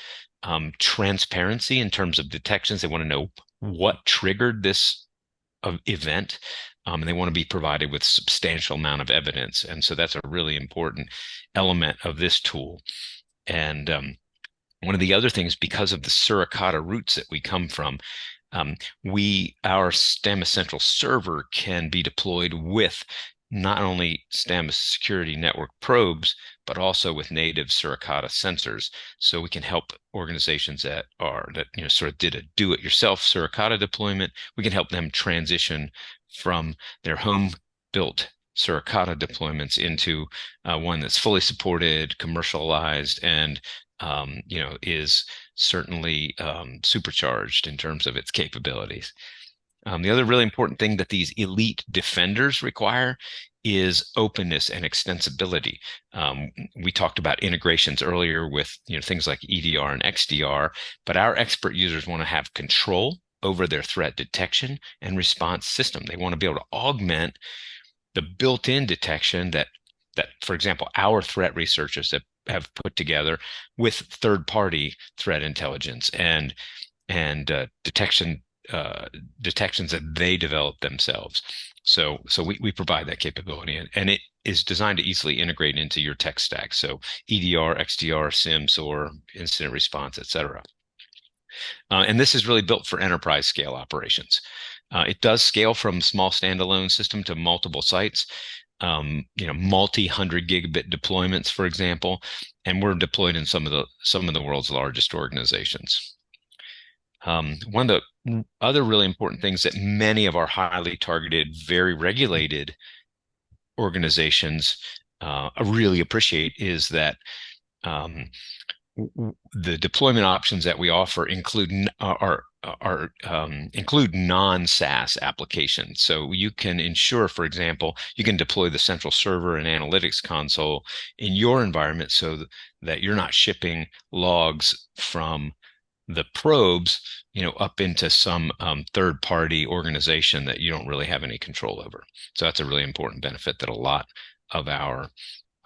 transparency in terms of detections. They want to know what triggered this event, and they want to be provided with substantial amount of evidence. And so that's a really important element of this tool. And One of the other things, because of the suricata roots that we come from, our Stamus Central server can be deployed with not only Stamus security network probes, but also with native suricata sensors. So we can help organizations that sort of did a do-it-yourself suricata deployment. We can help them transition from their home-built suricata deployments into one that's fully supported, commercialized, and is certainly supercharged in terms of its capabilities. The other really important thing that these elite defenders require is openness and extensibility. We talked about integrations earlier with things like EDR and XDR, but our expert users want to have control over their threat detection and response system. They want to be able to augment the built-in detection that, for example, our threat researchers have put together with third-party threat intelligence and detections that they develop themselves. So we provide that capability, and it is designed to easily integrate into your tech stack. So EDR, XDR, SIEM, SOAR, incident response, et cetera. And this is really built for enterprise scale operations. It does scale from small standalone system to multiple sites, multi-100 gigabit deployments, for example, and we're deployed in some of the world's largest organizations. One of the other really important things that many of our highly targeted, very regulated organizations really appreciate is that the deployment options that we offer include non-SaaS applications. So you can ensure, for example, you can deploy the central server and analytics console in your environment so that you're not shipping logs from the probes, up into some third-party organization that you don't really have any control over. So that's a really important benefit that a lot of our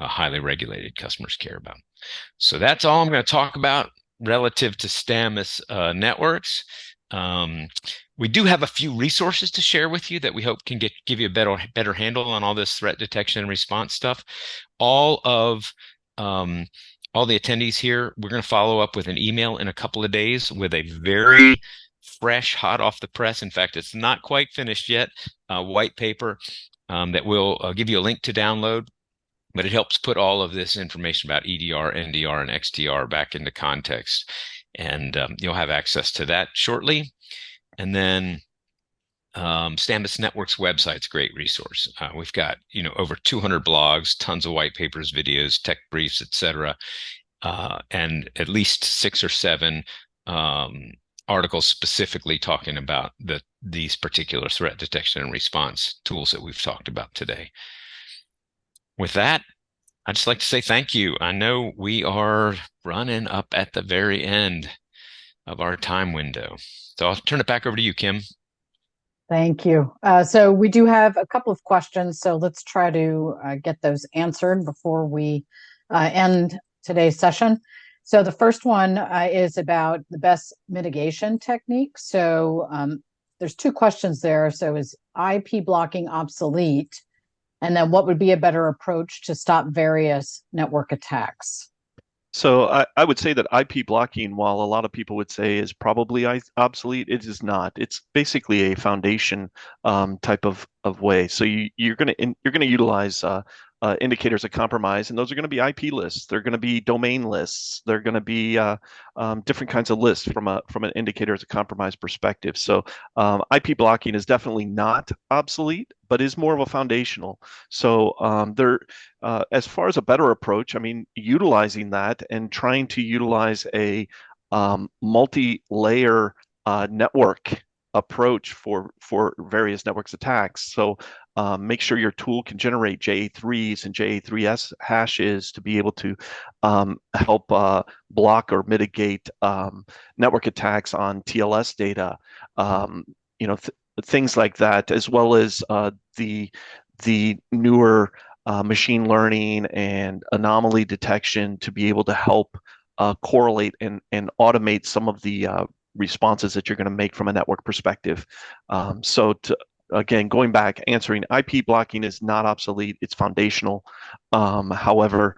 highly regulated customers care about. So that's all I'm going to talk about relative to Stamus networks. We do have a few resources to share with you that we hope can give you a better handle on all this threat detection and response stuff. All the attendees here, we're going to follow up with an email in a couple of days with a very fresh, hot off the press. In fact, it's not quite finished yet, white paper that we'll give you a link to download. But it helps put all of this information about EDR, NDR, and XDR back into context. And you'll have access to that shortly. And then Stamus Network's website's a great resource. We've got over 200 blogs, tons of white papers, videos, tech briefs, etc., and at least 6 or 7 articles specifically talking about these particular threat detection and response tools that we've talked about today. With that, I'd just like to say thank you. I know we are running up at the very end of our time window. So I'll turn it back over to you, Kim. Thank you. So we do have a couple of questions, so let's try to get those answered before we end today's session. So the first one is about the best mitigation technique. So there's 2 questions there. So is IP blocking obsolete? And then what would be a better approach to stop various network attacks? So I would say that IP blocking, while a lot of people would say is probably obsolete, it is not. It's basically a foundation type of way. So you're going to utilize indicators of compromise, and those are going to be IP lists. They're going to be domain lists. They're going to be different kinds of lists from an indicators of compromise perspective. So IP blocking is definitely not obsolete, but is more of a foundational. So as far as a better approach, I mean, utilizing that and trying to utilize a multi-layer network approach for various networks attacks. So make sure your tool can generate JA3s and JA3S hashes to be able to help block or mitigate network attacks on TLS data. Things like that, as well as the newer machine learning and anomaly detection to be able to help correlate and automate some of the responses that you're going to make from a network perspective. So again, going back, answering, IP blocking is not obsolete. It's foundational. However,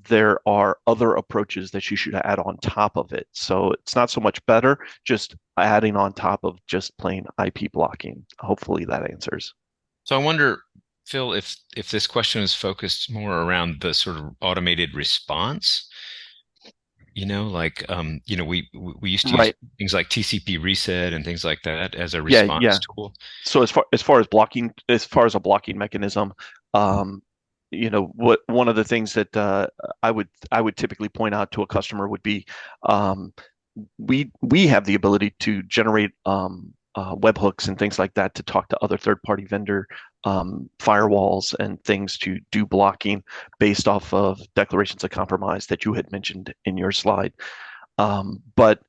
there are other approaches that you should add on top of it. So it's not so much better, just adding on top of just plain IP blocking. Hopefully that answers. So I wonder, Phil, if this question is focused more around the sort of automated response, like we used to use Right. things like TCP reset and things like that as a Yeah, response yeah. tool. So as far as blocking, as far as a blocking mechanism, what one of the things that I would typically point out to a customer would be, um, we have the ability to generate webhooks and things like that to talk to other third-party vendor firewalls and things to do blocking based off of declarations of compromise that you had mentioned in your slide. But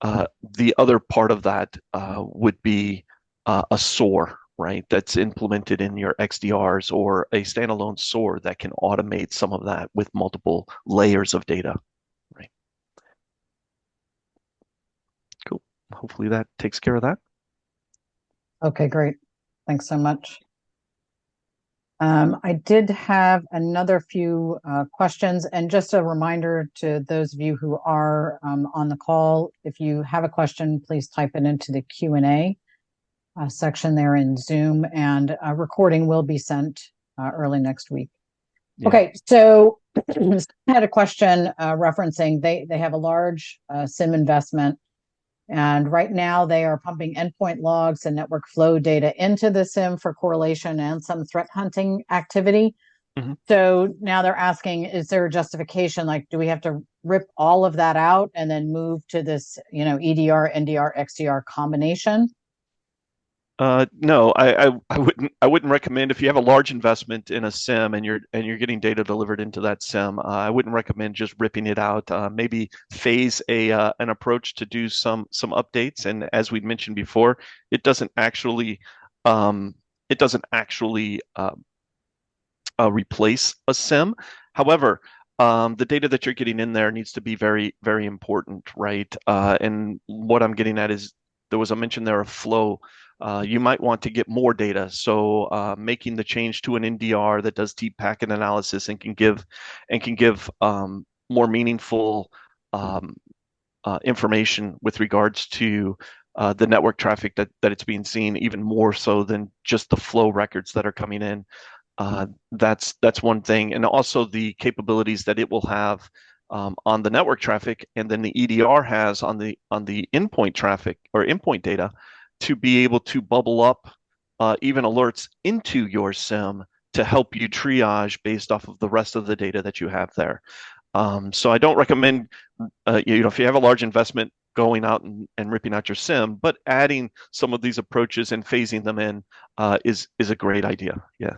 the other part of that would be a SOAR, right? That's implemented in your XDRs, or a standalone SOAR that can automate some of that with multiple layers of data, right? Cool. Hopefully that takes care of that. Okay, great. Thanks so much. I did have another few questions, and just a reminder to those of you who are on the call, if you have a question, please type it into the Q&A section there in Zoom, and a recording will be sent early next week. Yeah. Okay, so I had a question referencing they have a large SIM investment, and right now they are pumping endpoint logs and network flow data into the SIM for correlation and some threat hunting activity. Mhm. So now they're asking, is there a justification? Like, do we have to rip all of that out and then move to this, EDR, NDR, XDR combination? No, I wouldn't recommend, if you have a large investment in a SIM and you're getting data delivered into that SIM. I wouldn't recommend just ripping it out. Maybe phase an approach to do some updates. And as we mentioned before, it doesn't actually um, replace a SIM. However, the data that you're getting in there needs to be very, very important, right? And what I'm getting at is, there was a mention there of flow. You might want to get more data. So making the change to an NDR that does deep packet analysis and can give more meaningful information with regards to the network traffic that it's being seen, even more so than just the flow records that are coming in. That's one thing, and also the capabilities that it will have on the network traffic, and then the EDR has on the endpoint traffic or endpoint data, to be able to bubble up even alerts into your SIM to help you triage based off of the rest of the data that you have there. So I don't recommend, if you have a large investment, going out and ripping out your SIM, but adding some of these approaches and phasing them in is a great idea. Yeah.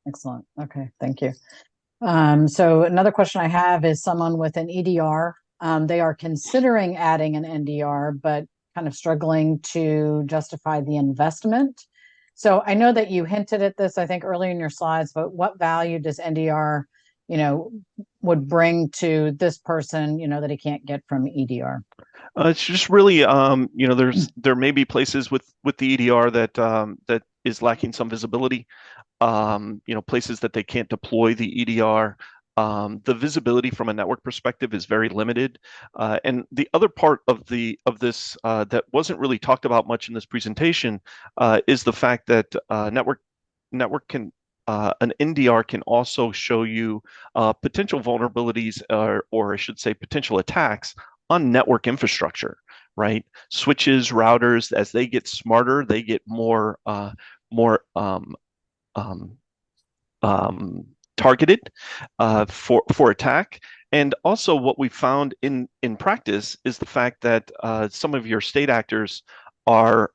Excellent. Okay, thank you. So another question I have is someone with an EDR. They are considering adding an NDR, but kind of struggling to justify the investment. So I know that you hinted at this, I think, earlier in your slides, but what value does NDR, would bring to this person, that he can't get from EDR? It's just really, there may be places with the EDR that is lacking some visibility. Places that they can't deploy the EDR. The visibility from a network perspective is very limited. And the other part of this that wasn't really talked about much in this presentation is the fact that network can an NDR can also show you potential vulnerabilities, or I should say potential attacks on network infrastructure, right? Switches, routers, as they get smarter, they get more targeted for attack. And also, what we found in practice is the fact that some of your state actors are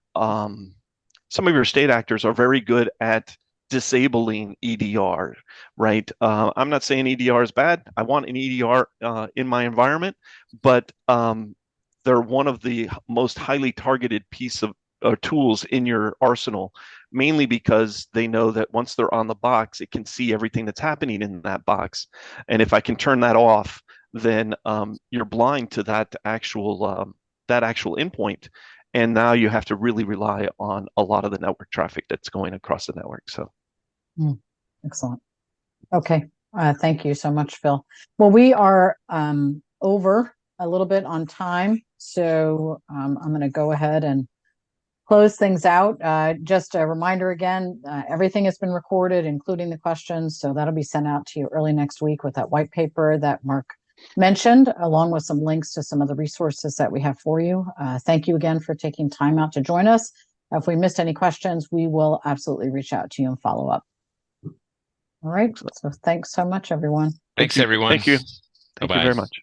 very good at disabling EDR, right? I'm not saying EDR is bad. I want an EDR in my environment, but they're one of the most highly targeted piece of tools in your arsenal, mainly because they know that once they're on the box, it can see everything that's happening in that box. And if I can turn that off, then you're blind to that actual endpoint. And now you have to really rely on a lot of the network traffic that's going across the network. So, Excellent. Okay. Thank you so much, Phil. Well, we are over a little bit on time, so I'm going to go ahead and close things out. Just a reminder again, everything has been recorded, including the questions, so that'll be sent out to you early next week with that white paper that Mark mentioned, along with some links to some of the resources that we have for you. Thank you again for taking time out to join us. If we missed any questions, we will absolutely reach out to you and follow up. All right. So thanks so much, everyone. Thanks, everyone. Thank you. Thank you Bye-bye. very much.